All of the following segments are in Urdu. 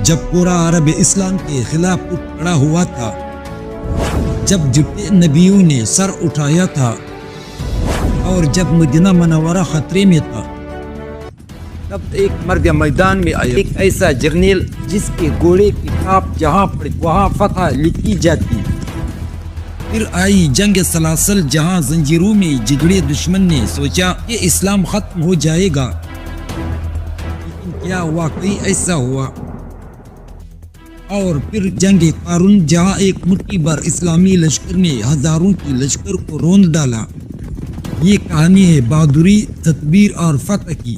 جب پورا عرب اسلام کے خلاف اٹھ کھڑا ہوا تھا، جب جھوٹے نبیوں نے سر اٹھایا تھا اور جب مدینہ منورہ خطرے میں تھا، تب ایک مرد میدان میں آیا، ایک ایسا جرنیل جس کے گھوڑے کی ٹاپ جہاں پڑی وہاں فتح لکھی جاتی۔ پھر آئی جنگ سلاسل، جہاں زنجیروں میں جگڑے دشمن نے سوچا کہ اسلام ختم ہو جائے گا، لیکن کیا واقعی ایسا ہوا؟ اور پھر جنگ قارون، جہاں ایک مٹھی بھر اسلامی لشکر نے ہزاروں کی لشکر کو روند ڈالا۔ یہ کہانی ہے بہادری، تدبیر اور فتح کی۔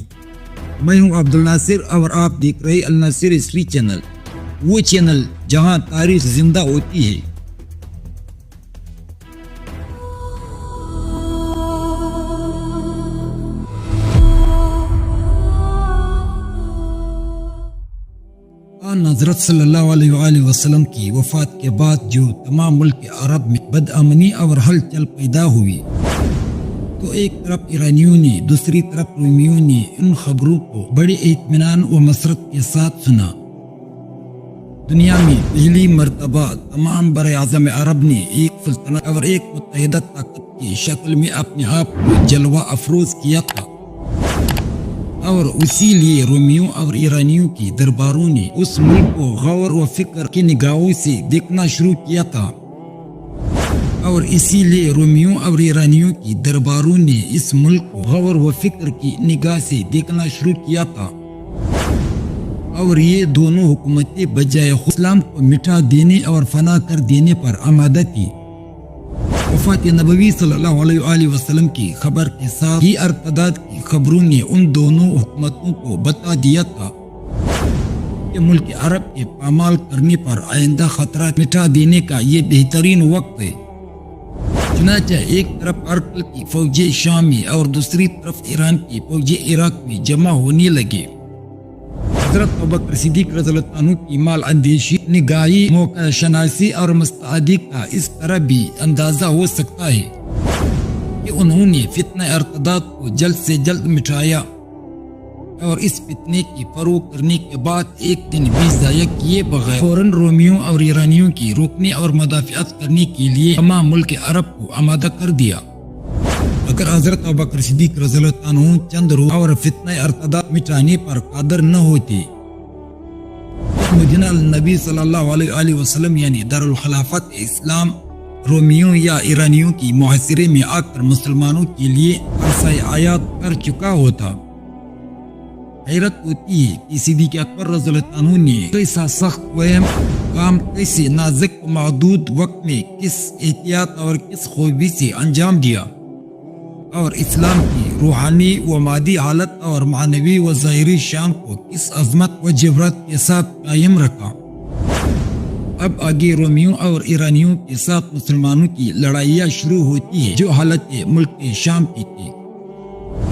میں ہوں عبد الناصر اور آپ دیکھ رہے الناصر ہسٹری چینل، وہ چینل جہاں تاریخ زندہ ہوتی ہے۔ حضرت صلی اللہ علیہ وآلہ وسلم کی وفات کے بعد جو تمام ملک عرب میں بدامنی اور ہلچل پیدا ہوئی، تو ایک طرف ایرانیوں نے، دوسری طرف رومیوں نے ان خبروں کو بڑے اطمینان و مسرت کے ساتھ سنا۔ دنیا میں پہلی مرتبہ تمام براعظم عرب نے ایک سلطنت اور ایک متحدہ طاقت کی شکل میں اپنے آپ کو جلوہ افروز کیا تھا، اور اسی لیے رومیوں اور ایرانیوں کی درباروں نے اس ملک کو غور و فکر کی نگاہوں سے دیکھنا شروع کیا تھا، اور اسی لیے رومیوں اور ایرانیوں کی درباروں نے اس ملک کو غور و فکر کی نگاہ سے دیکھنا شروع کیا تھا، اور یہ دونوں حکومتیں بجائے اسلام کو مٹا دینے اور فنا کر دینے پر آمادہ تھی۔ وفات نبوی صلی اللہ علیہ وآلہ وسلم کی خبر کے ساتھ ہی ارتداد کی خبروں نے ان دونوں حکومتوں کو بتا دیا تھا کہ ملک عرب کے پامال کرنے پر آئندہ خطرات مٹا دینے کا یہ بہترین وقت ہے۔ چنانچہ ایک طرف ارکل کی فوجیں شام میں اور دوسری طرف ایران کی فوجیں عراق میں جمع ہونے لگے۔ حضرت ابوبکر صدیق رضی اللہ عنہ کی مال اندیشی، نگاہی، موقع شناسی اور مستعدی کا اس طرح بھی اندازہ ہو سکتا ہے کہ انہوں نے فتنہ ارتداد کو جلد سے جلد مٹایا، اور اس فتنے کی فروغ کرنے کے بعد ایک دن بھی ضائع کیے بغیر فوراً رومیوں اور ایرانیوں کی روکنے اور مدافعت کرنے کے لیے تمام ملک عرب کو آمادہ کر دیا۔ اگر حضرت ابوبکر صدیق رضی اللہ عنہ چند روز اور فتنہ ارتداد مٹانے پر قادر نہ ہوتے، مدینہ النبی صلی اللہ علیہ وآلہ وسلم یعنی دارالخلافت اسلام رومیوں یا ایرانیوں کی محاصرے میں آ کر مسلمانوں کے لیے عرصہ آیات کر چکا ہوتا۔ حیرت ہوتی ہے کہ صدیق اکبر رضی اللہ عنہ نے کیسا سخت وہم کام کیسے نازک و محدود وقت میں کس احتیاط اور کس خوبی سے انجام دیا، اور اسلام کی روحانی و مادی حالت اور معنوی و ظاہری شان کو کس عظمت و جبرت کے ساتھ قائم رکھا۔ اب آگے رومیوں اور ایرانیوں کے ساتھ مسلمانوں کی لڑائیاں شروع ہوتی ہے جو حالت ملک شام کی تھی۔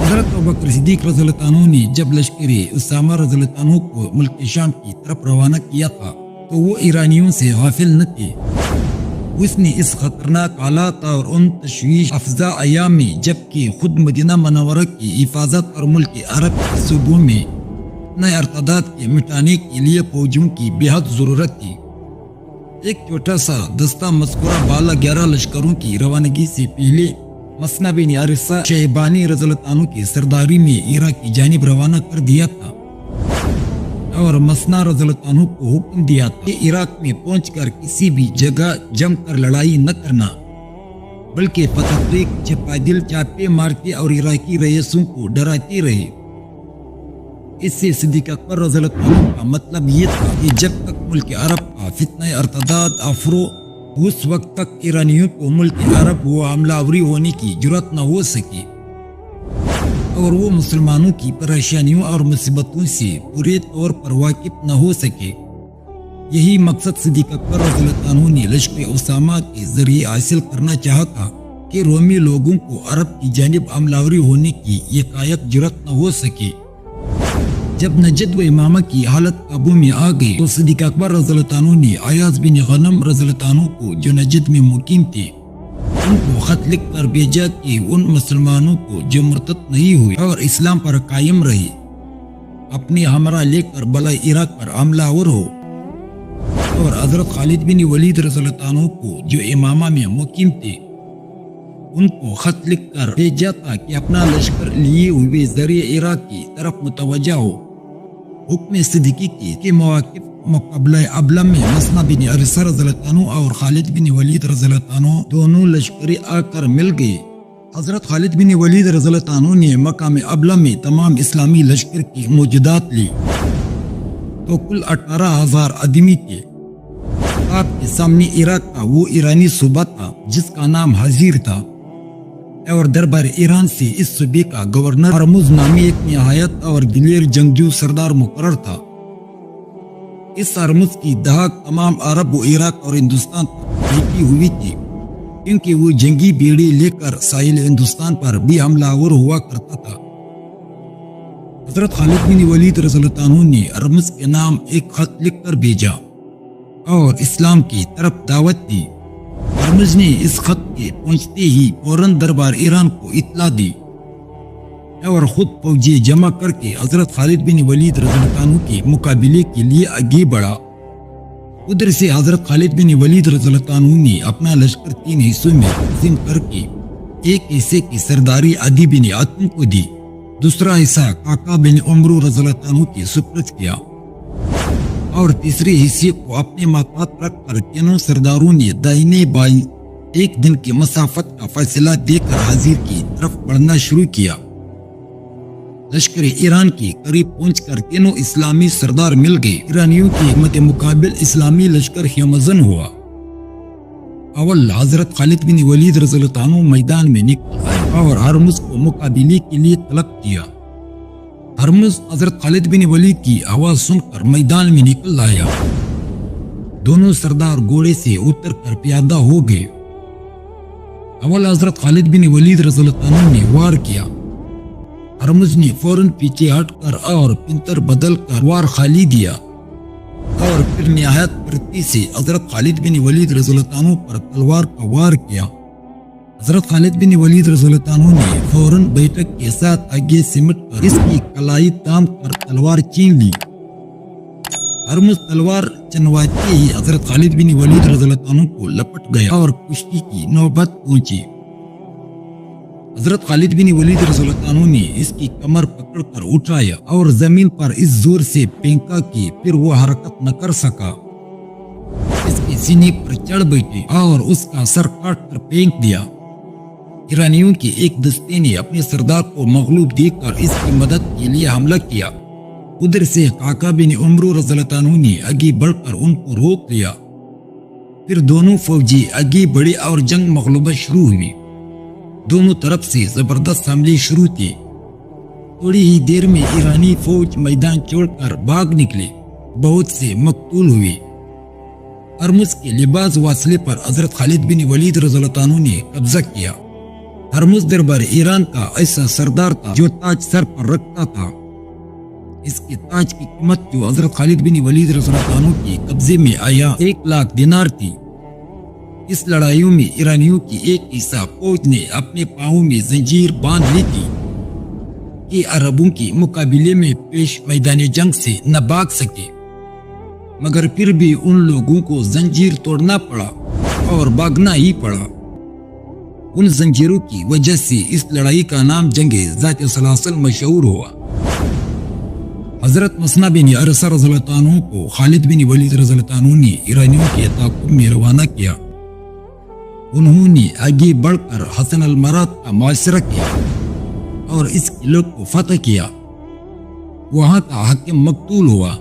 حضرت ابوبکر صدیق رضی اللہ عنہ نے جب لشکر اسامہ رضی اللہ عنہ کو ملک شام کی طرف روانہ کیا تھا تو وہ ایرانیوں سے غافل نہ تھے۔ اس نے اس خطرناک حالات اور ان تشویش افزا ایام میں جبکہ خود مدینہ منورہ کی حفاظت اور ملک عرب کے صوبوں میں نئے ارتداد کے مٹانے کے لیے فوجوں کی بے حد ضرورت تھی، ایک چھوٹا سا دستہ مذکورہ بالا 11 لشکروں کی روانگی سے پہلے مسنا بن حارثہ شیبانی رضی اللہ عنہ کی سرداری میں عراق کی جانب روانہ کر دیا تھا، اور مسنا رضی اللہ عنہ کو حکم دیا تھا کہ عراق میں پہنچ کر کسی بھی جگہ جم کر لڑائی نہ کرنا، بلکہ فتح چھپادل چاپے مارتے اور عراقی رئیسوں کو ڈراتے رہے۔ اس سے صدیق اکبر رضی اللہ عنہ کا مطلب یہ تھا کہ جب تک ملک عرب کا فتنہ ارتداد افرو، اس وقت تک ایرانیوں کو ملک عرب و حملہ آوری ہونے کی جرات نہ ہو سکے، اور وہ مسلمانوں کی پریشانیوں اور مصیبتوں سے پورے طور پر واقف نہ ہو سکے۔ یہی مقصد صدیق اکبر رضی اللہ عنہ نے لشکر اسامہ کے ذریعے حاصل کرنا چاہا تھا کہ رومی لوگوں کو عرب کی جانب حملہ آوری ہونے کی یکایک جرات نہ ہو سکے۔ جب نجد و امامہ کی حالت قابو میں آ گئی تو صدیق اکبر رضی اللہ عنہ نے عیاض بن غنم رضی اللہ عنہ کو جو نجد میں مقیم تھے ان کو خط لکھ کر بھیجا کہ ان مسلمانوں کو جو مرتد نہیں ہوئے اور اسلام پر قائم رہے اپنے ہمراہ لے کر بلا عراق پر حملہ آور ہو اور حضرت خالد بن ولید رضی اللہ عنہ کو جو امامہ میں مقیم تھے ان کو خط لکھ کر بھیجا تھا کہ اپنا لشکر لیے ہوئے ذریعہ عراق کی طرف متوجہ ہو۔ حکم صدیقی کے مواقف مقابلہ ابلم میں مسنا بن عرصہ رضی اللہ عنہ اور خالد بن ولید رضی اللہ عنہ دونوں لشکری آ کر مل گئے۔ حضرت خالد بن ولید رضی اللہ عنہ نے مقام ابلم میں تمام اسلامی لشکر کی موجودات لی تو کل 18,000 آدمی تھے۔ آپ کے سامنے عراق کا وہ ایرانی صوبہ تھا جس کا نام حزیر تھا اور دربار ایران سے اس صوبے کا گورنر ہرمز نامی ایک نہایت اور دلیر جنگجو سردار مقرر تھا۔ اس ہرمز کی دھاک تمام عرب و عراق اور ہندوستان پر پھینکی ہوئی تھی کیونکہ وہ جنگی بیڑی لے کر ساحل ہندوستان پر بھی حملہ آور ہوا کرتا تھا۔ حضرت خالد بن ولید رضی اللہ عنہ نے ہرمز کے نام ایک خط لکھ کر بھیجا اور اسلام کی طرف دعوت دی۔ ہرمز نے اس خط کے پہنچتے ہی فوراً دربار ایران کو اطلاع دی اور خود فوجی جمع کر کے حضرت خالد بن ولید رضی اللہ عنہ کے مقابلے کے لیے آگے بڑھا۔ ادھر سے حضرت خالد بن ولید رضی اللہ عنہ نے اپنا لشکر 3 حصوں میں تقسیم کر کے ایک حصے کی سرداری عدی بن حاتم کو دی، دوسرا حصہ کاکا بن عمرو رضی اللہ عنہ کے سپرد کیا اور تیسرے حصے کو اپنے ماتحت رکھ کر تینوں سرداروں نے دائیں بائیں ایک دن کی مسافت کا فاصلہ دے کر حزیر کی طرف بڑھنا شروع کیا۔ لشکر ایران کے قریب پہنچ کر تینوں اسلامی سردار مل گئے۔ ایرانیوں کی حکمت مقابل اسلامی لشکر خیمزن ہوا۔ اول حضرت خالد بن ولید رضی اللہ عنہ میدان میں نکل آئے اور ہرمز کو مقابلے کے لیے طلب کیا۔ ہرمز حضرت خالد بن ولید کی آواز سن کر میدان میں نکل آیا۔ دونوں سردار گھوڑے سے اتر کر پیادہ ہو گئے۔ اول حضرت خالد بن ولید رضی اللہ عنہ نے وار کیا۔ ہرمز نے فوراً پیچھے ہٹ کر اور پنتر بدل کر وار خالی دیا اور پھر نہایت پرتی سے حضرت خالد بن ولید رضی اللہ عنہ پر تلوار کا وار کیا۔ حضرت خالد بن ولید رضی اللہ عنہ نے فوراً بیٹھک کے ساتھ آگے سمٹ کر اس کی کلائی تام کر تلوار چھین لی۔ ہرمز تلوار چنواتے ہی حضرت خالد بن ولید رضی اللہ عنہ کو لپٹ گیا اور کشتی کی نوبت پہنچی۔ حضرت خالد بن ولید رضی اللہ عنہ نے اس کی کمر پکڑ کر اٹھایا اور زمین پر اس زور سے پھینکا کہ پھر وہ حرکت نہ کر سکا۔ اس کے سینے پر چڑھ بیٹھے اور اس کا سر کاٹ کر پھینک دیا۔ ایرانیوں کے ایک دستے نے اپنے سردار کو مغلوب دیکھ کر اس کی مدد کے لیے حملہ کیا۔ ادھر سے کاکا بن عمرو رضی اللہ عنہ نے آگے بڑھ کر ان کو روک لیا۔ پھر دونوں فوجی آگے بڑھے اور جنگ مغلوبہ شروع ہوئی۔ دونوں طرف سے زبردست حملے شروع تھے۔ تھوڑی ہی دیر میں ایرانی فوج میدان چھوڑ کر بھاگ نکلے، بہت سے مقتول ہوئے۔ ہرمز کے لباس واصلے پر حضرت خالد بن ولید رضی اللہ عنہ نے قبضہ کیا۔ ہرمز دربار ایران کا ایسا سردار تھا جو تاج سر پر رکھتا تھا۔ اس کے تاج کی قیمت جو حضرت خالد بن ولید رضی اللہ عنہ کے قبضے میں آیا 1,00,000 دینار تھی۔ اس لڑائیوں میں ایرانیوں کی ایک حصہ فوج نے اپنے پاؤں میں زنجیر باندھ لی تھی کہ عربوں کے مقابلے میں پیش میدان جنگ سے نہ بھاگ سکے، مگر پھر بھی ان لوگوں کو زنجیر توڑنا پڑا اور بھاگنا ہی پڑا۔ ان زنجیروں کی وجہ سے اس لڑائی کا نام جنگ ذات سلاسل مشہور ہوا۔ حضرت مسنا بن عرصہ رضی اللہ عنہ کو خالد بن ولید رضی اللہ عنہ نے ایرانیوں کے تعاقب میں روانہ کیا۔ انہوں نے آگے بڑھ کر حسن المراد کا محاصرہ کیا اور اس قلعے کو فتح کیا۔ وہاں کا حاکم مقتول ہوا۔